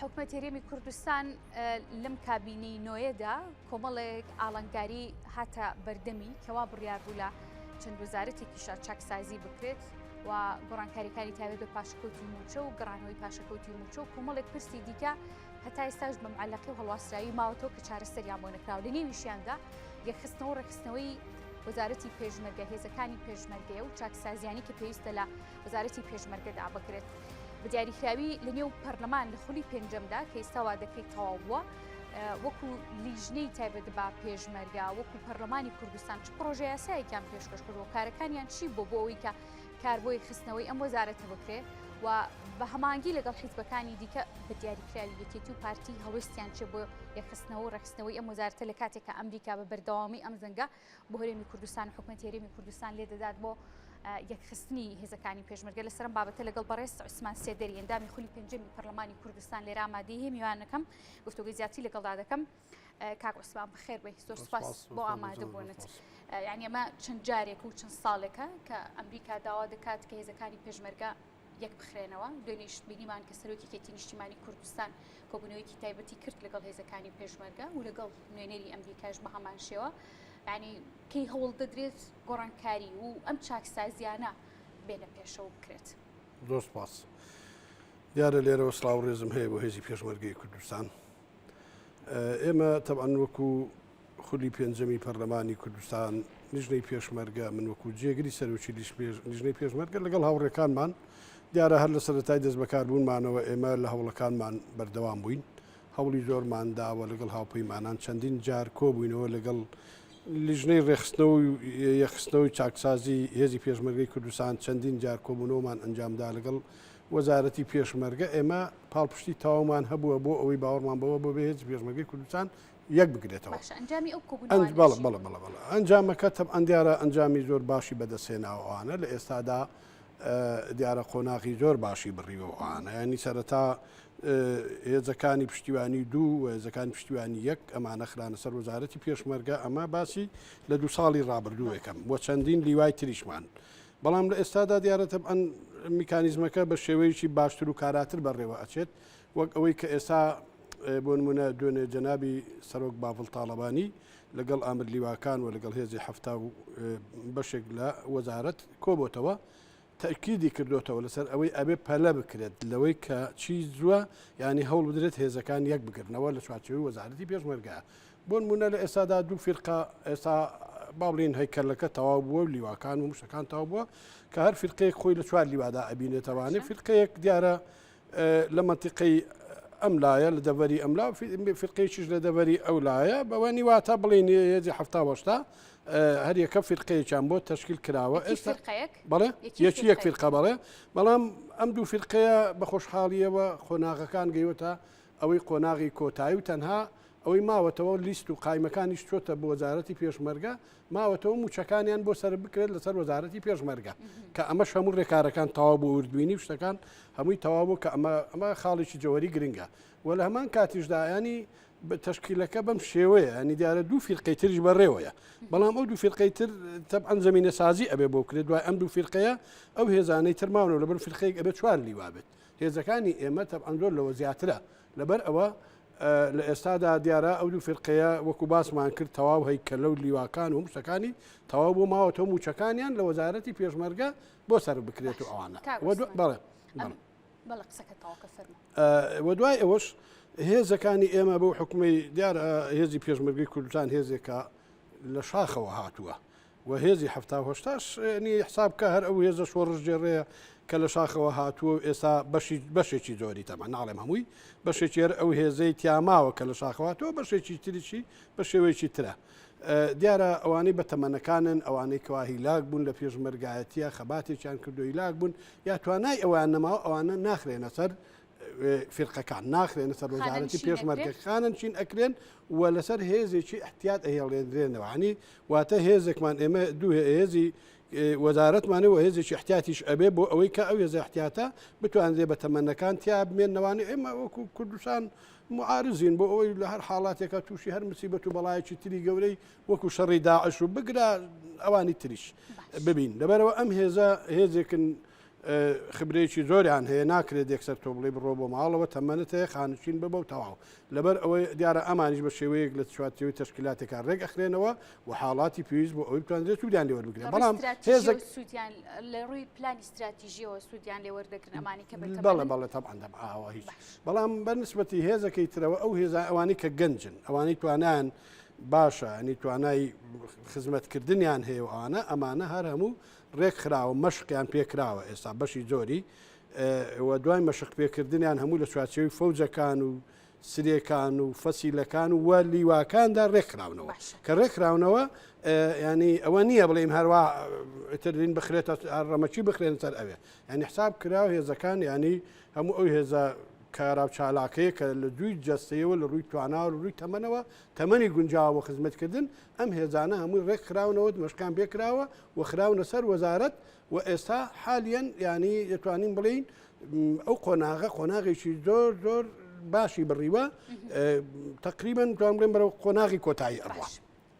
حکومەت هەرێمی کوردستان لەم کابینەی نوێدا کۆمەڵێک ئاڵنگاری هاتە بەردەمی کەوا بڕیار بوو لە چەند وەزارەتێکیشە چاکسازی بکرێت و گۆڕانکاریەکانی تایبەت بە پاشەکەوتی موچە و گەڕانەوەی پاشەکەوتی موچە و کۆمەڵێک پرسی دیکە هەتا ئێستاش بە معەلەقەی و هەڵواسرایی ماوەتەوە کە چارەسەریان بۆ نەکراوە. لە نێویشیاندا یەکخستنەوە و ڕێکخستنەوەی وەزارەتی پێشمەرگە هێزەکانی پێشمەرگەیە و چاکسازیانی کە پێویستە لە وەزارەتی پێشمەرگەدا بکرێت. بەدیاریکراوی لە نێو پەرلەمان لە خولی پێنجەمدا کە ئێستاوا دەکەی تەواو بووە وەکو لیژنەی تایبەت بە پێشمەرگە وەکو پەرلەمانی کوردستان چ پرۆژە یاسایەکیان پێشکەش کردووە کارەکانیان چی بۆ ئەوەی کە کار بۆی خستنەوەی ئەم وەزارەتە بکرێت و بە هەمانگی لەگەڵ حیزبەکانی دیکە بەدیاریکراوی یەکێتی و پارتی هەڵوێستیان چێ بۆ یەکخستنەوە و ڕێکخستنەوەی ئەم وەزارەتە لە کاتێککە ئەمریکا بە بەردەوامی ئەم زەنگە بۆ هەرێمی کوردستان حکومەت هەرێمی کوردستان لێ دەدات بۆ یەکخستنی هێزەکانی پێشمەرگە لەسەرم بابەتە لەگەڵ بەڕێز عوسمان سێدەری ئەندامی خولی پێنجەمی پەرلەمانی کوردستان لێرە ئامادەی هەیە میوانەکەم گفتوگوی زیاتی لەگەڵدا دەکەم. کاک عوسمان بەخێر بێ، زۆر سوپاس بۆ ئامادەبوونت. یعنی ئەمە چەند جارێک و چەند ساڵێکە کە ئەمریکا داوا دەکات کە هێزەکانی پێشمەرگە یەک بخرێنەوە. دوێنێش بینیمان کە سەرۆکیەتی نیشتیمانی کوردستان کۆبوونەوەیکی تایبەتی کرد لەگەڵ هێزەکانی پێشمەرگە و لەگەڵ نوێنەری ئەمریکاش بە هەمان شێوە. ینی کەی هەوڵ دەدرێت گۆڕانکاری و ئەم چاکسازیانە بێنە پێشەوە بکرێت. زۆر سپاس. دیارە لێرەوە سڵاو ڕێزم هەیە بۆ هێزی پێشمەرگەی کوردستان. ئێمە تەبعەن وەکو خولی پێنجەمی پەرلەمانی کوردستان لیژنەی پێشمەرگە من وەکو جێگری سەرۆکی لیژنەی پێشمەرگە لەگەڵ هاوڕێکانمان دیارە هەر لە سەرەتای دەست بەکاربوونمانەوە ئێمە لە هەوڵەکانمان بەردەوام بووین. هەوڵی زۆرمان داوە لەگەڵ هاوپەیمانان چەندین جار کۆبووینەوە لەگەڵ لیژنەی ڕێخستنەوە و یەخستنەوەی چاکسازی هێزی پێشمەرگەی کوردستان چەندین جار کۆبوونەوەمان ئەنجامدا لەگەڵ وەزارەتی پێشمەرگە. ئێمە پاڵپشتی تاوامان هەبووە بۆ ئەوەی باوەڕمان بەوە بۆ بێ هێزی پێشمەرگەی کوردستان یەک بگرێتەوە. ئەنجامەکە تەبعەن دیارە ئەنجامی زۆر باشی بەدەستهێناوەوانە لە ئێستادا دیارە قۆناغی زۆر باشی بڕیوەوانە. ینی سەرەتا هێزەکانی پشتیوانی دوو و هێزەکانی پشتیوانی یەک ئەمانە خرانە سەر وەزارەتی پێشمەرگە. ئەمە باسی لە 2 ساڵی ڕابردووەکەم بۆ چەندین لیوای تریشمان. بەڵام لە ئێستادا دیارە تەبعەن میکانیزمەکە بە شێوەیەکی باشتر و کاراتر بەڕێوە ئەچێت وەک ئەوەی کە ئێستا بۆ نمونە دوێنێ جەنابی سەرۆک باڤڵ تاڵەبانی لەگەڵ ئامر لیواکان و لەگەڵ هێزی هەفتا و بەشێک لە وەزارەت کۆبۆتەوە تەکیدی کردوتەوە لەسەر ئەوەی ئەبێ پەلە بکرێت لەوەی کە چی زووە ینی هەوڵ بدرێت هێزەکان یەک بگرنەوە لە چوارچێوەی وەزارەتی پێشمەرگە. بۆ نمونە لە ئێستادا دوو فیرقە ئێستا باڵین هەیکەلەکە تەواو بووە و لیواکان و مشتەکان تەواو بووە کە هەر فیرقەیەک خۆی لە چوار لیوادا ئەبینێتەوانێ. فیرقەیەک دیارە لە مەنتیقەی ئەم لایە لە دەڤەری ئەملا فیرقەیەکیش لە دەڤەری ئەو لایە بەوە نیواتە بڵین هێزی هەفتا وەشتا هەر یەکە فیرقەیەکیان بۆ تەشکیل کراوە. ئێستا بەڵێ یەکی یەک فیرقە بەڵێ. بەڵام ئەم دوو فیرقەیە بە خۆشحاڵیەوە خۆناغەکان گەیوەتە ئەوەی قۆناغی کۆتایی و تەنها ئەوەی ماوەتەوە لیست و قایمەکانیش چۆتە بۆ وەزارەتی پێشمەرگە ماوەتەوە موچەکانیان بۆ سەر بکرێت لەسەر وەزارەتی پێشمەرگە کە ئەمەش هەموو ڕێکارەکان تەواو بۆ وردبینی شتەکان هەمووی تەواو بوو کە ئەمە خاڵێکی جەوەری گرنگە. و لە هەمان کاتیشدا ینی تەشکیلەکە بەم شێوەیە ینی دیارە دوو فیرقەی تریش بەڕێوەیە. بەڵام ئەو دوو فیرقەی تر تەبعەن زەمینە سازی ئەبێ بۆ بکرێت. دوای ئەم دوو فیرقەیە ئەو هێزانەی ترماونەوە لەبەر فیرقەیەک ئەبێت چوار لیوا بێت. هێزەکانی ئێمە تەبعەن زۆر لەوە زیاترە لەبەر ئەوە لە ئێستادا دیارە ئەو دوو فیرقەیە وەکو باسمان کرد تەواو هەیکەلە و لیواکان و شتەکانی تەواو بۆ ماوەتەوە موچەکانیان لە وەزارەتی پێشمەرگە بۆ سەر بکرێت و ئەوانە. بەڵێ وە دوای ئەوەش هێزەکانی ئێمە بەو حکومەی دیارە هێزی پێشمەرگەی کوردستان هێزێکە لە شاخەوە هاتووە و هێزی هەفتا هۆشتاش نی حسابکە هەر ئەو هێزە شۆڕژ جێڕەیە کە لە شاخەوە هاتووە ئێستا بەشێکی زۆری تەمە ناڵێم هەمووی بەشێکی ئەو هێزەی تیاماوە کە لە شاخەواتەوە بەشێکی تریشی بە شێوەیەکی ترە. دیارە ئەوانەی بە تەمەنەکانن ئەوانەی کەوا هیلاک بوون لە پێشمەرگایەتیە خەباتێکیان کردو هیلاک بوون یا توانای ئەویان نەماوە ئەوانە ناخرێنە سەر فیرقەکان ناخرێنە سەر وەزارەتی پێشمەرگەخانن چین ئەکرێن و لەسەر هێزێکی احتیاط ئەهێڵێنرێنەوە. عنی واتە هێزێکمان ئێمە دوو هێزی وەزارەتمانەوە هێزێکی احتیاتیش ئەبێ بۆ ئەوەی کە ئەو هێزە احتیاتە بتوانرێ بە تەمەنەکان تیا بمێنەوانی. ئێمە وەکو کوردستان معارزین بۆ ئەوەی لە هەر حاڵاتێکە تووشی هەر مسیبەت و بەڵایەکی تری گەورەی وەکو شەڕی داعش و بگرە ئەوانی تریش ببین. لەبەرەوە ئەم هێزە هێزێکن خبرێکی زۆریان هەیە ناکرێت یەکسەر تۆ بڵێ بڕۆ بۆ ماڵەوە تەمەنت هەیە خانشین ببە و تەواو لەبەر ئەوەی دیارە ئەمانیش بە شێوەیەک لە چواتەوەی تەشکیلاتێکان ڕێک ئەخرێنەوە و حاڵاتی پێویست بۆ ئەوی بتوانرێت سوودیان لێوەربگرێت بەڵام هێزێک سوودیان لە ڕووی پلانی استراتیژیەوە سوودیان لێوەردەگرن ئەمانی کە بەڵێ تەبعاً ئاوا هیچ بەڵام بەنسبەتی هێزەکەی ترەوە ئەو هێزە ئەوانەی کە گەنجن ئەوانەی توانیان باشە ئەنی توانای خزمەتکردنیان هەیە و ئەمانە هەر هەموو ڕێک خراوە مەشقیان پێکراوە ئێستا بەشی زۆری دوای مەشق پێکردنیان هەموو لە چوارچێوی فەوجەکان و سرێکان و فەسیلەکان و وە لیواکاندا ڕێکخراونەوە کە ڕێکخراونەوە ینی ئەوە نییە بڵێم هەروە ترین بخرێتە ڕەمەچی بخرێن سەر ئەوێ ینی حساب کراوە هێزەکان ینی هەموو ئەو هێزە کاراو چالاکەیە کە لە دوی جەستەیەوە لە ڕووی تواناوە و ڕووی تەمەنەوە تەمەنی گونجاوە خزمەتکردن ئەم هێزانە هەمووی ڕێک خراونەوە مەشکان پێکراوە و خراونە سەر وەزارەت و ئێستا حالیان ینی دەتوانین بڵین ئەو قۆناغێکی زۆر زۆر باشی بڕیوە تقریبان توان بڵێن بەرەو قۆناغی کۆتایی ئەڕوا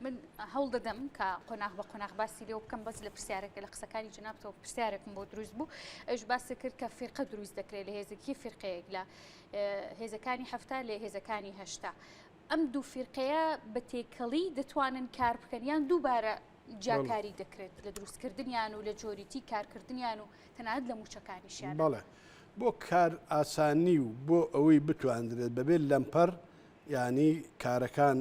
من هەوڵ دەدەم کە قۆناغ بە قۆناغ باسی لێ بکەم بەس لە پرسیارێکە لە قسەکانی جنابتەوە پرسیارێکم بۆ دروست بوو ئەوش باسی کرد کە فێرقە دروست دەکرێت لە هێزێکی فێرقەیەک لە هێزەکانی هەفتا لە هێزەکانی هەشتا ئەم دوو فێرقەیە بە تێکەڵی دەتوانن کار بکەن یان دووبارە جاکاری دەکرێت لە دروستکردنیان و لە جۆریتی کارکردنیان و تەنانەت لە موچەکانیشیان بەڵێ بۆ کار ئاسانی و بۆ ئەوەی بتواندرێت بەبێت لەمپەر ینی کارەکان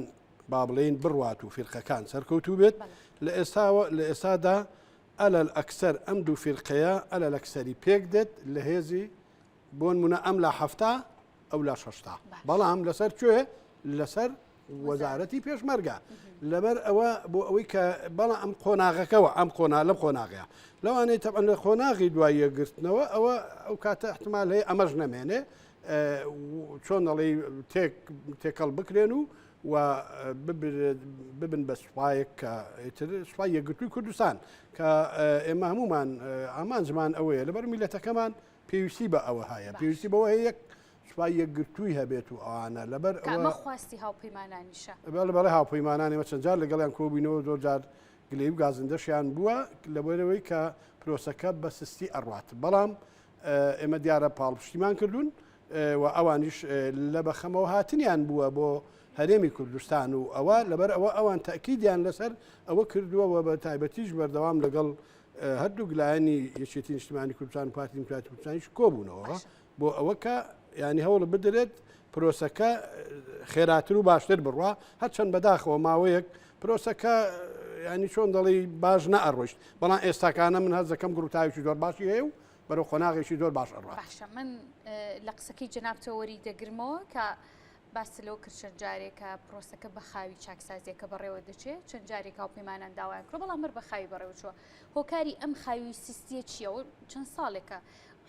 با بڵێن بڕوات و فیرقەکان سەرکەوتوو بێت لە ئێستادا ئەلەل ئەکسەر ئەم دوو فیرقەیە ئەلە لەکسەری پێک دێت لە هێزی بۆن منە ئەم لە هەفتا ئەو لە شەشتا بەڵام لەسەر کوێ لەسەر وەزارەتی پێشمەرگە لەبەر ئەوە بۆ ئەوەی کە بەڵام ئەم قۆناغەکەەوە ئەم لەم قۆناغەیە لەوانەیە تەبەن لە قۆناغی دواییەگرتنەوە ئەوە ئەو کاتە احتمال هەیە ئەمەش نەمێنێ چۆن دەڵێ تێکەڵ بکرێن و ببن بە سوپایەک کە سوپای یەکگرتووی کوردستان کە ئێمە هەمومان ئامان زمان ئەوەیە لەبەر میلەتەکەمان پێویستی بە ئەوە هەیە پێویستی بەوە هەیە یەک سوپای یەکگرتووی هەبێت و ئەوانە لەبەر ئەمە خواستی هاوپەیمانانیشە بەڵێ هاوپەیمانانی چەند جار لەگەڵیان کۆبووینەوە زۆر جار گلەی و گازندەشیان بووە لەبەرەوەی کە پرۆسەکە بە سستی ئەڕوات بەڵام ئێمە دیارە پاڵپشتیمان کردوون و ئەوانیش لە بەخەمەوە هاتنیان بووە بۆ هەرێمی کوردستان و ئەوە لەبەر ئەوە ئەوان تاکیدیان لەسەر ئەوە کردووەوە بە تایبەتیش بەردەوام لەگەڵ هەردوو گلایانی یەکێتی نیشتیمانی کوردستان و پارتی دیموکراتی کوردستانیش کۆبوونەوە بۆ ئەوە کە ینی هەوڵ بدرێت پرۆسەکە خێراتر و باشتر بڕوا هەرچەند بەداخەوە ماوەیەک پرۆسەکە ینی چۆن دەڵی باش نەئەڕۆیشت بەڵام ئێستاکانە من هەز دەکەم گروتاویی زۆر باشی هەیە و بەرەو خۆناغێکی زۆر باش ئەڕوا باشە من لە قسەکەی جەنابتەوە وەری دەگرمەوە کە باس لەو کرد چەند جارێکە پرۆسەکە بە خاوی چاکسازیەکە بەڕێوە دەچێت چەند جارێک هاوپەیمانان داوایان کرد بەڵام مر بە خاوی بەڕێوە چووە هۆکاری ئەم خاوی سیستیە چییە و چەند ساڵێکە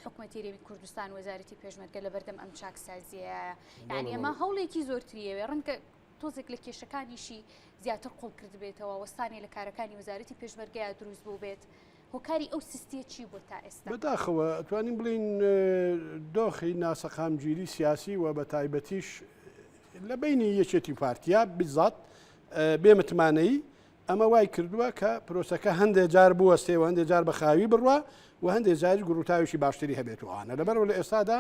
حکوومەتی هەرێمی کوردستان وەزارەتی پێشمەرگە لە بەردەم ئەم چاکسازیە یعنی ئەمە هەوڵێکی زۆرتریەوێ ڕەنگە تۆزێک لە کێشەکانیشی زیاتر قوڵ کرد بێتەوە وەستانی لە کارەکانی وەزارەتی پێشمەرگەیە دروست بوو بێت هۆکاری ئەو سیستیە چی بوو تا ئێستا بەداخەوە توانین بڵین دۆخی ناسەقامگیری سیاسی و بە تایبەتیش لە بینی یەکێتی پارتیا بزات بێمتمانەی ئەمە وای کردووە کە پرۆسەکە هەندێک جار بوەستێەوە هەندێک جار بە خاوی بڕوە و هەندێک جاری گروتاویشی باشتری هەبێتوانە لەبەرەوە لە ئێستادا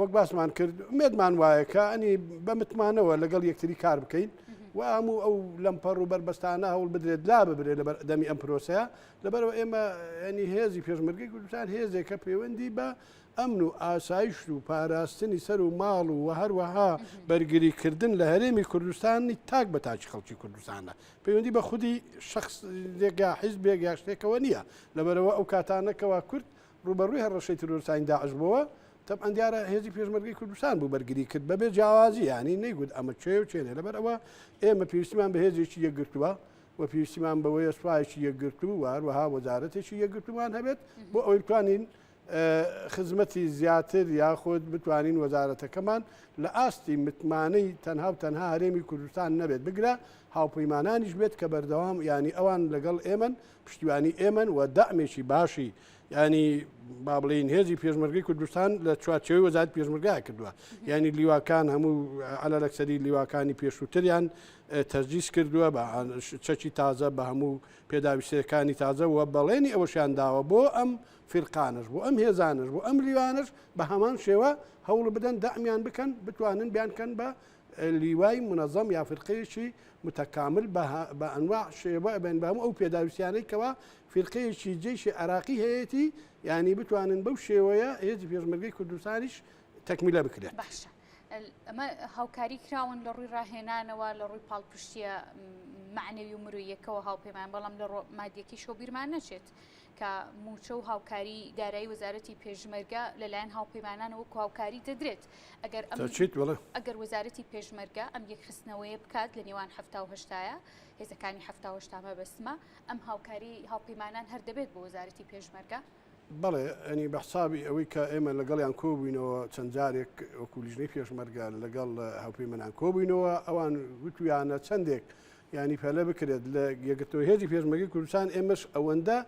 وەک باسمان کرد مێدمان وایە کە ئەنی بەمتمانەوە لەگەڵ یەکتری کار بکەین و هەموو ئەو لەمپەڕ و بربەستانە هەوڵ بدرێت لا ببرێت لە دەمی ئەم پرۆسەیە لەبەرەوە ئێمە ینی هێزی پێشمەرگەی کوردستان هێزێکە پەیوەندی بە ئەمن و ئاسایش و پاراستنی سەر و ماڵ و هەروەها بەرگریکردن لە هەرێمی کوردستانی تاک بە تاچی خەڵکی کوردستانە پەیوەندی بە خودی شخص لێگا حیزبێک یا شتێکەوە نییە لەبەرەوە ئەو کاتانەکەوا کورد ڕوبەڕووی هەڕەشەی ترۆرسانی داعش بووە تەبعەن دیارە هێزی پێشمەرگەی کوردستان بوو بەرگری کرد بەبێ جیاوازی ینی نەیگوت ئەمە چێ و چێنێ لەبەر ئەوە ئێمە پێویستیمان بە هێزێکی یەکگرتووە و پێویستیمان بەوەیە سوپایەکی یەکگرتوو و هەروەها وەزارەتێکی یەکگرتومان هەبێت بۆ ئەوەی بتوانین خزمەتی زیاتر یاخود بتوانین وەزارەتەکەمان لە ئاستی متمانەی تەنها و تەنها هەرێمی کوردستان نەبێت بگرە هاوپەیمانانیش بێت کە بەردەوام ینی ئەوان لەگەڵ ئێمن پشتیوانی ئێمن و دەعمێکی باشی ینی با بڵین هێزی پێشمەرگەی کوردستان لە چوارچێوەی وەزارەتی پێشمەرگای کردووە ینی لیواکان هەموو عەلە لەکسەری لیواکانی پێشووتریان تەرجیز کردووە بە چەکی تازە بە هەموو پێداویستەکانی تازە وە بەڵێنی ئەوەشیان داوە بۆ ئەم فرقانش بۆ ئەم هێزانش بۆ ئەم لیوانش بە هەمان شێوە هەوڵ بدەن دەعمیان بکەن بتوانن بیانکەن بە لیوای منەظەم یا فرقەیەکی متەکامل بە ئەنواع شێوە بێن بە هەموو ئەو پێداویستیانەی کەوا فرقەیەکی جێیشی عراقی هەیەی ینی بتوانن بەو شێوەیە هێزی پێشمەرگەی کوردستانیش تەکمیلە بکرێت. باشە ئەمە هاوکاری کراون لە ڕووی ڕاهێنانەوە لە ڕووی پاڵپشتیە معنەوی و مرویەکەوە هاوپەیمان بەڵام لە مادیەکی شۆ بیرمان نەچێت کە موچە و هاوکاری دارایی وەزارەتی پێشمەرگە لەلایەن هاوپەیمانانەوە هاوکاری دەدرێت ئەگەر وەزارەتی پێشمەرگە ئەم یەکخستنەوەیە بکات لە نێوان 1970 هێزەکانی 1970 بەسمە ئەم هاوکاری هاوپەیمانان هەر دەبێت بۆ وەزارەتی پێشمەرگە. بەڵێ ئەنی بەحسابی ئەوەی کە ئێمە لەگەڵیان کۆبووینەوە چەند جارێک وەکولیژنەی پێشمەرگە لەگەڵ هاوپەیمانان کۆبووینەوە ئەوان وتویانە چەندێک ینی پەلە بکرێت لە یەکگرتووە هێزی پێشمەرگەی کوردستان ئێمەش ئەوەندە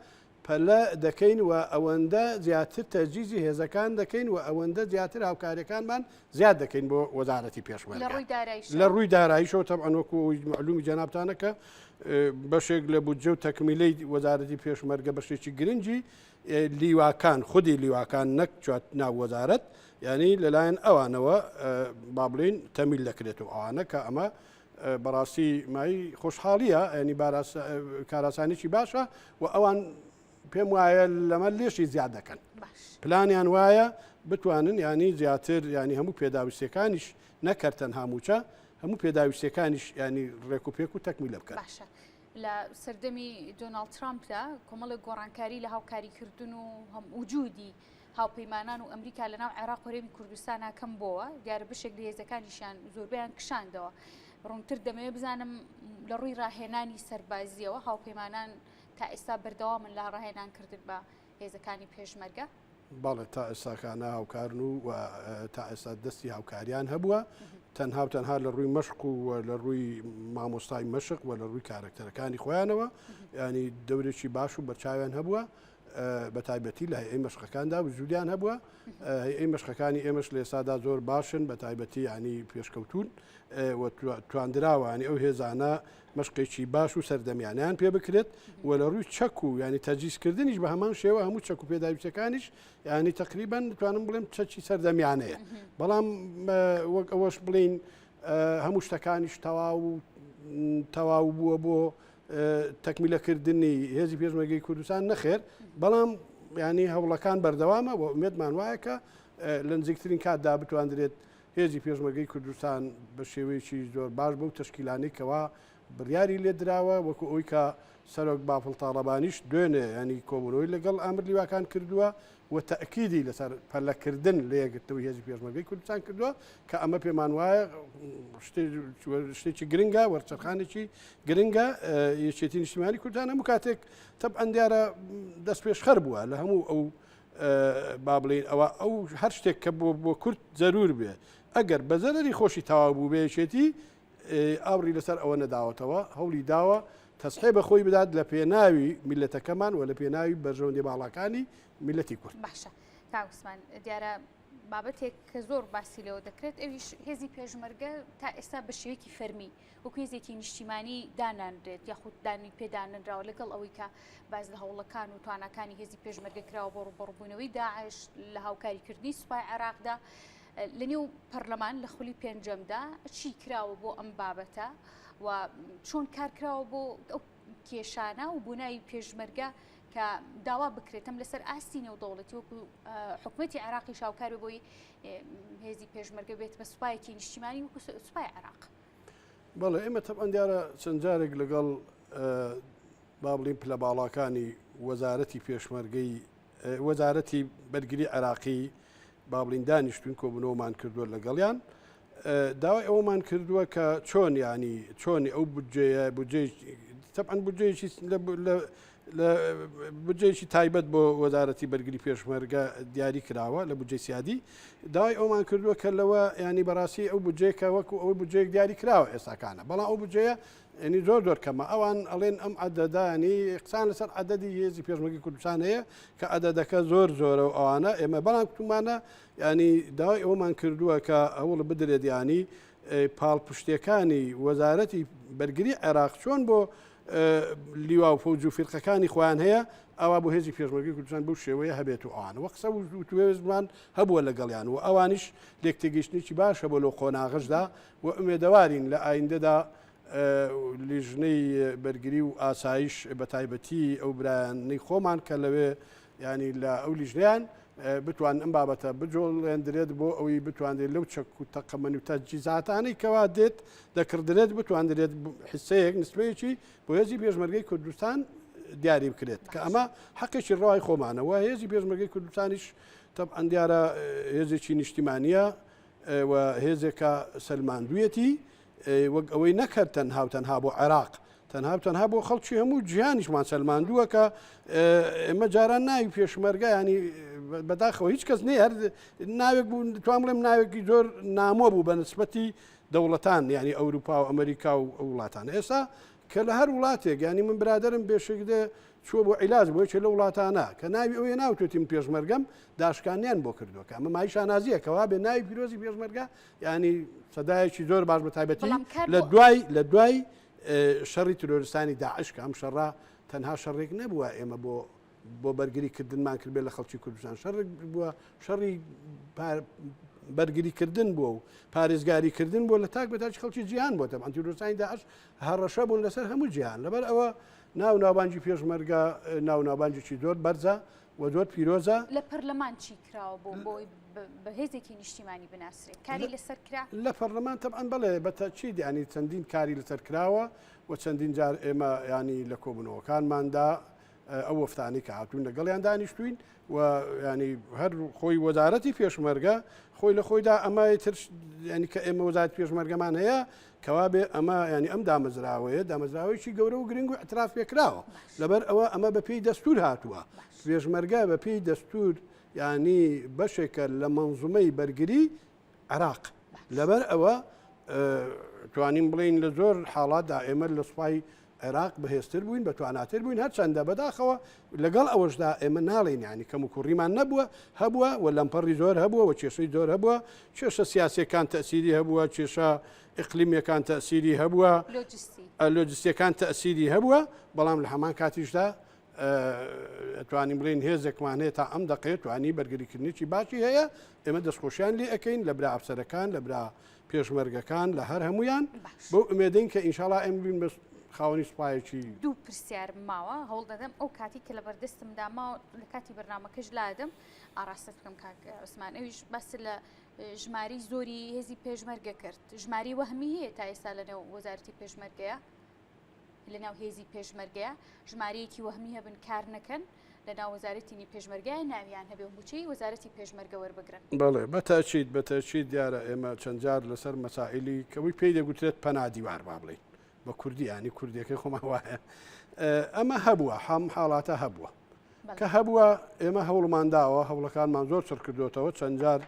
پەلە دەکەین و ئەوەندە زیاتر تەرجیزی هێزەکان دەکەین و ئەوەندە زیاتر هاوکاریەکانمان زیاد دەکەین بۆ وەزارەتی پێشمەرگە لە ڕووی داراییشەوە تەبعەن وەکو معلومی جەنابتانە کە بەشێک لە بودجە و تەکمیلەی وەزارەتی پێشمەرگە بەشێکی گرنگی لیواکان خودی لیواکان نەک چوات ناو وەزارەت ینی لەلایەن ئەوانەوە با بڵین تەمیل دەکرێتەوە ئەوانە کە ئەمە بەڕاستی مای خۆشحاڵیە ینی کاراسانێکی باشە و ئەوان پێم وایە لەمە لێشی زیاد دەکەن پلانیان وایە بتوانن ینی زیاتر ینی هەموو پێداویستەکانیش نەکەرتەن هاموچە هەموو پێداویستەکانیش ینی ڕێکوپێک و تەکمیلە بکەن. لە سەردەمی دۆناڵد ترامپدا کۆمەڵی گۆڕانکاری لە هاوکاریکردن و وجودی هاوپەیمانان و ئەمریکا لەناو عێراق و هەرێمی کوردستان کەم بووە دیارە بەشێک لە هێزەکانیشیان زۆربیان کشاندەوە. ڕوونتر دەمەوێت بزانم لە ڕووی ڕاهێنانی سەربازیەوە هاوپەیمانان تا ئێستا بەردەوامن لە ڕاهێنانکردن بە هێزەکانی پێشمەرگە. بەڵێ تا ئێستاکانە هاوکارن و تا ئێستا دەستی هاوکاریان هەبووە تەنها تەنها لە ڕووی مەشق و لە ڕووی مامۆستای مەشق و لە ڕووی کارکتەرەکانی خۆیانەوە ینی دەورێکی باش و بەرچاویان هەبووە بە تایبەتی لە هەیئەی مەشقەکاندا وجودیان هەبووە هەیئەی مەشقەکانی ئێمەش لە ئێستادا زۆر باشن بە تایبەتی ینی پێشکەوتون توانراوە ینی ئەو هێزانە مەشقێکی باش و سەردەمیانیان پێ بکرێت و لە ڕووی چەک و ینی تەجیزکردنیش بە هەمان شێوە هەموو چەک و پێداویستەکانیش ینی تقریبان توانم بڵێم چەکی سەردەمیانەیە بەڵام وەک ئەوەش بڵین هەموو شتەکانیش تەواو بووە بۆ تەکمیلەکردنی هێزی پێشمەرگەی کوردستان نەخێر بەڵام ینی هەوڵەکان بەردەوامە و ئومێدمان وایە کە لە نزیکترین کاتدا بتواندرێت هێزی پێشمەرگەی کوردستان بە شێوەیەکی زۆر باش بەو تەشکیلانەی کەوا بڕیاری لێ درراوە وەکو ئەوی کە سەرۆک باپڵ تاڵەبانیش دوێنێ ینی کۆبوونەوەی لەگەڵ ئامر لیواکان کردووە و تەئکیدی لەسەر پەلەکردن لە یەکگرتووی هێزی پێشمەرگەی کوردستان کردووە کە ئەمە پێمان وایە شتێکی گرنگە وەرچەرخانێکی گرنگە یەکێتی نیشتیمانی کوردستان هەموو کاتێک تەبعەن دیارە دەست پێشخەر بووە لە هەموو ئەو با بڵین ئەو هەر شتێک کە بۆ کورد زەرور بێ ئەگەر بە زەرری خۆشی تەواو بوو بێچێتی ئاوری لەسەر ئەوە نەداوەتەوە هەوڵی داوە تەسحێ بە خۆی بدات لە پێناوی میلەتەکەمان و لە پێناوی بەرژەوەندی باڵەکانی میلەتی کورد. باشە کاوسمان دیارە بابەتێک کە زۆر باسی لەوە دەکرێت ئەویش هێزی پێشمەرگە تا ئێستا بە شێوەیەکی فەرمی وەکو هێزێکی نیشتیمانی دانانرێت یاخود دانی پێدانراوە لەگەڵ ئەوەی کە باز لە هەوڵەکان و توانەکانی هێزی پێشمەرگە کراوە بۆ ڕوبەڕووبوونەوەی داعش لە هاوکاریکردنی سوپای عێراقدا لە نێو پەرلەمان لە خولی پێنجەمدا چی کراوە بۆ ئەم بابەتە و چۆن کارکراوە بۆ ئەو کێشانە و بووناوی پێشمەرگە کە داوا بکرێتم لەسەر ئاستی نێودەوڵەتی وەکو حکوومەتی عێراقی شاوکار بۆی هێزی پێشمەرگە بێت بە سوپایەکی نیشتیمانی وەکو سوپای عێراق. بەڵێ ئێمە تەبعەن دیارە چەند جارێک لەگەڵ با بڵین پلە باڵاکانی وەزارەتی پێشمەرگەی وەزارەتی بەرگری عێراقی با بڵین دانیشتوین کۆبوونەوەمان کردووە لەگەڵیان داوای ئەوەمان کردووە کە چۆن ینی چۆنی ئەو بودجەیە بودجەی تەبعەن بودجەیەکی بجێکی تایبەت بۆ وەزارەتی بەرگری پێشمەرگە دیاری کراوە لە بجێ سیادی داوای ئەومان کردووە کە لەوە ینی بەڕاستی ئەو بجێکە وەکو ئەوەی بجێک دیاری کراوە ئێستاکانە بەڵام ئەو بجەیە ینی زۆر کەمە ئەوان ئەڵێن ئەم عەدەدانی قسان لەسەر عەدەدی هێزی پێشمەرگی کوردستان هەیە کە عەدەدەکە زۆرە و ئەوانە ئێمە بەڵام تومانە ینی داوای ئەومان کردووە کە هەوڵ بدرێت ینی پاڵپشتەکانی وەزارەتی بەرگری عێراق چۆن بۆ لیوا و فەوج و فیرقەکانی خۆیان هەیە ئەوە بۆ هێزی پێشمەرگی کوردستان بەو شێوەیە هەبێت و ئەوانە وە قسە و توێزمان هەبووە لەگەڵیان و ئەوانیش لێک تێگەیشتنێکی باشە بۆ لەو قۆناغشدا و ئومێدەوارین لە ئایندەدا لیژنەی بەرگری و ئاسایش بە تایبەتی ئەو برایانەی خۆمان کە لەوێ ینی لە ئەو لیژنیان بتوان ئەم بابەتە بجۆڵێندرێت بۆ ئەوەی بتوانێت لەو چەک و تەقەمەنی و تەجیزاتانەی کەوا دێت دەکردرێت بتوانرێت حسەیەک نسبەیەکی بۆ هێزی پێشمەرگەی کوردستان دیاری بکرێت کە ئەمە حەقێکی ڕای خۆمانەوە هێزی پێشمەرگەی کوردستانیش تەبعەن دیارە هێزێکی نیشتیمانیە و هێزێکە سەلماندوویەتی وەک ئەوەی نەکرد تەنها بۆ عێراق تەنها بۆ خەڵکی هەموو جیهانیشمان سەلماندووە کە ئێمە جاران ناوی پێشمەرگە ینی بەداخەوە هیچ کەس نێ هەر ناوێک بوو توان بڵێم ناوێکی زۆر نامۆ بوو بە نسبەتی دەوڵەتان ینی ئەوروپا و ئەمریکا و وڵاتان ئێستا کە لە هەر وڵاتێک ینی من برادرم بێشکدە چوە بۆ عیلاج بۆیە لە وڵاتانە کە ناوی ئەوەیە ناوتوتیم پێشمەرگەم داشکانیان بۆ کردووەکە ئەمە مای شانازیە کەوا بێ ناوی پیرۆزی پێشمەرگە ینی سەدایەکی زۆر باش بە تایبەتی لە دوای شەڕی ترۆریستانی داعش کە ئەم شەڕا تەنها شەڕێک نەبووە ئێمە بۆ بەرگریکردنمان کرد بێت لە خەڵکی کوردستان شەڕێک بووە شەڕی بەرگریکردن بووە و پارێزگاریکردن بۆ لە تاک بەتاج خەڵکی جیهان بۆ تەبعەن ترۆریستانی داعش هەڕەشە بوون لەسەر هەموو جیهان لەبەر ئەوە ناوناوبانجی پێشمەرگە ناوناوبانجێکی زۆر بەرزە و زۆر پیرۆزە لە پەرلەمان چی کراوە بۆی بە هێزێکی نیشتیمانی بناسرێت کاری لەسەر کرا لە پەرلەمان تەبعەن بەڵێ بەتەچید ینی چەندین کاری لەسەر کراوە و چەندین جار ئێمە ینی لە کۆبوونەوەکانماندا ئەو وەفتانی کە هاتوون لەگەڵیان دانیشتوین و ینی هەر خۆی وەزارەتی پێشمەرگە خۆی لە خۆیدا ئەمە تر ینی کە ئێمە وەزارەتی پێشمەرگەمان هەیە کەوا بێ ئەمە ینی ئەم دامەزراوەیەکی گەورە و گرنگ و ئەتراف پێکراوە لەبەر ئەوە ئەمە بەپێی دەستور هاتووە پێشمەرگە بەپێی دەستور ینی بەشێکە لە مەنزومەی بەرگری عێراق لەبەر ئەوە توانین بڵین لە زۆر حاڵاتدا ئێمە لە سوپای عێراق بەهێزتر بووین بەتواناتر بووین هەرچەندە بەداخەوە لەگەڵ ئەوەشدا ئێمە ناڵێن ینی کەم و کوڕیمان نەبووە هەبووە و لەمپەڕی زۆر هەبووە و کێشەی زۆر هەبووە کێشە سیاسیەکان تەسیری هەبووە کێشە ئیقلیمیەکان تەسیری هەبووە لۆجستیەکان تەسیری هەبووە بەڵام لە هەمان کاتیشدا توانین بڵین هێزێکمان هەیە تا ئەم دەقێت توانی بەرگریکردنیی باشی هەیە ئێمە دەستخۆشیان لێ ئەەکەین لە برا ئەفسەرەکان لە برا پێشمەرگەکان لە هەر هەمویان بۆ ئومێدەین کە ئینشاءڵڵا ئێمە بین بە خاوەنی سوپایەکی دوو پرسیارم ماوە هەوڵ دەدەم ئەو کاتی کە لە بەردەستمدا ماوە لە کاتی بەرنامەکەش لادەم ئاراستە بکەم کاک عوسمان ئەویش باس لە ژماری زۆری هێزی پێشمەرگە کرد ژماری وەهمی هەیە تا ئێستا لەنێو وەزارەتی پێشمەرگەیە لەناو هێزی پێشمەرگەیە ژمارەیەکی وەهمی هەبن کار نەکەن لەناو وەزارەتینی پێشمەرگای ناویان هەبێ بچی وەزارەتی پێشمەرگە وەربگرن بەڵێ بەتەچید دیارە ئێمە چەند جار لەسەر مەسائلی کەوەی پێی دەگوترێت پەنادیوار با بڵێن بە کوردی ینی کوردیەکەی خۆمان وایە ئەمە هەبووە هەم حاڵاتە هەبووە کە هەبووە ئێمە هەوڵمانداوە هەوڵەکانمان زۆر سەر کردوێتەوە چەند جار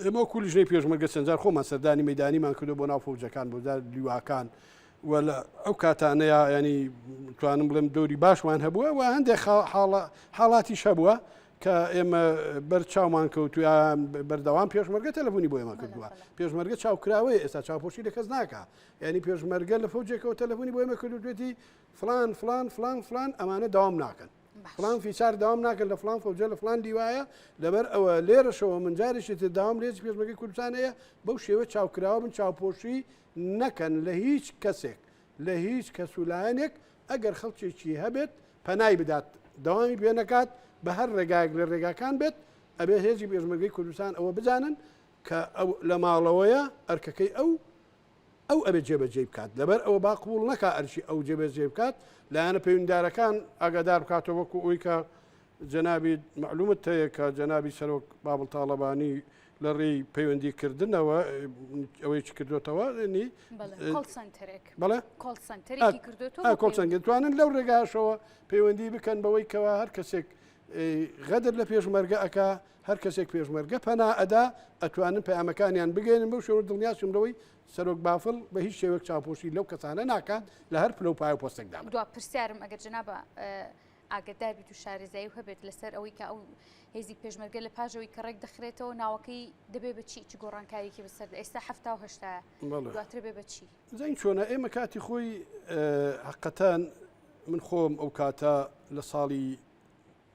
ئێمە کولیژنەی پێشمەرگە چەند جار خۆمان سەردانی مەیدانیمان کردو بۆ ناو فەوجەکان بۆ لیواکان و لە ئەو کاتانەیە ینی توانم بڵێم دەوری باشمان هەبووە و هەندێک حاڵاتیش هەبووە کە ئێمە بەرچاومان کەوتویان بەردەوام پێشمەرگە تەلەفۆنی بۆ ئێمە کردووە پێشمەرگە چاوکراوەیە ئێستا چاوپۆشی لە کەس ناکە ینی پێشمەرگە لە فەوجێکەوە تەلەفۆنی بۆ ئێمە کردوێتی فلان ئەمانە داوام ناکەن فلان فیچار داوام ناکەن لە فلان فەوجە لە فلان دیوایە لەبەر ئەوە لێرەشەوە من جارێکی تر داوام لێرز پێشمەرگەی کوردستان هەیە بەو شێوە چاوکراوە من چاوپۆشی نەکەن لە هیچ کەسێک لە هیچ کەسولایەنێک ئەگەر خەڵکێکی هەبێت پەنای بدات داوامی پێ نەکات بە هەر ڕێگایەک لە ڕێگاکان بێت ئەبێ هێزی پێشمەرگەی کوردستان ئەوە بزانن کە ئەو لە ماڵەوەیە ئەرکەکەی ئەو ئەبێ جێبەجێ بکات لەبەر ئەوە با قبول نەکا ئەرچی ئەو جێبەجێ بکات لایەنە پەیوەنددارەکان ئاگادار بکاتەوە وەکو ئەوی کە جەنابی معلومت هەیە کە جەنابی سەرۆک بابڵ تاڵەبانی لە ڕێی پەیوەندیکردنەوە ئەوەیەکی کردوێتەوە نی کۆڵ سنتەرێک بەڵێ کۆڵ سنتەرێکی کردوێتەوە کۆڵسەنگە توانن لەو ڕێگاشەوە پەیوەندی بکەن بەوەی کەوا هەر کەسێک غەدر لە پێشمەرگە ئەکا هەر کەسێک پێشمەرگە پەنا ئەدا ئەتوانن پەیامەکانیان بگەێنن بەو شێوە دڵنیاشمەوەی سەرۆک بافڵ بە هیچ شێوەیەک چاپۆشی لەو کەسانە ناکات لە هەر پلە و پای و پۆستێکدا دوا پرسیارم ئەگەر جنابە ئاگدار بیت و شارەزایی هەبێت لەسەر ئەوەی کە ئەو هێزی پێشمەرگە لە پاژەوەی کە ڕێک دەخرێتەوە ناوەکەی دەبێ بە چی گۆڕانکاریکی بەسەر ئێستا 1970 دواتر بێ بە چی زین چۆنە ئێمە کاتی خۆی حقەتان من خۆم ئەو کاتە لە ساڵی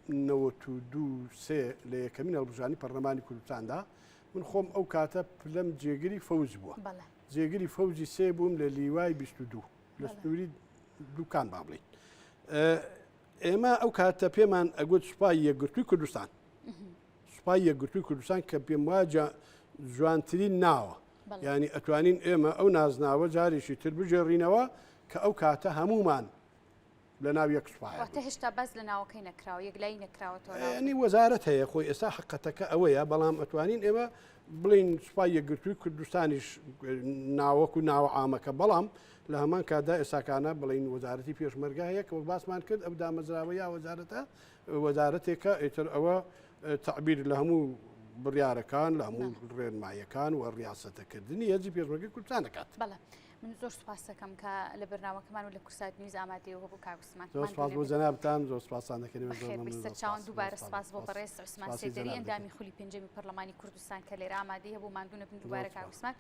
92 لە یەکەمین هەڵبژانی پەرلەمانی کوردستاندا من خۆم ئەو کاتە پلەم جێگیری فەوز بووە جێگیری فەوزی سێ بووم لە لیوای 22 لە سنووری دووکان با بڵین ئێمە ئەو کاتە پێمان ئەگوت سوپای یەکگرتووی کوردستان سوپای یەکگرتووی کوردستان کە پێم واجە جوانترین ناوە ینی ئەتوانین ئێمە ئەو نازناوە جارێکی تر بژێڕینەوە کە ئەو کاتە هەمومان لە ناو یەک سوپایە هێشتا بەس لە ناوەکەی نەکراوە یەکلای نەکراوەتەوە ینی وەزارەت هەیە خۆی ئێستا حقەتەکە ئەوەیە بەڵام ئەتوانین ئێمە بڵین سوپای یەکگرتووی کوردستانیش ناوەکو ناوە عامەکە بەڵام لە هەمان کاتدا ئێساکانە بڵین وەزارەتی پێشمەرگە هەیە کە باسمان کرد ئەو دامەزراوە یا وەزارەتە وەزارەتێکە ئیتر ئەوە تعبیر لە هەموو بڕیارەکان لە هەموو ڕێنماییەکان و ڕاستەکردنی هێزی پێشمەرگەی کوردستان دەکات. من زۆر سوپاس دەکەم کە لە بەرنامەکەمان و لە کورسات نیوز ئامادەیەوە بۆ کاگوسمان زۆر سپاس بۆ جەنابتان زۆر سپاسان دەکەین چاوان دووبارە سپاس بۆ بەڕێز عوسمان سێدەری ئەندامی خولی پێنجەمی پەرلەمانی کوردستان کە لێرە ئامادەیە بۆ ماندوونە بن دووبارە کاگوسمان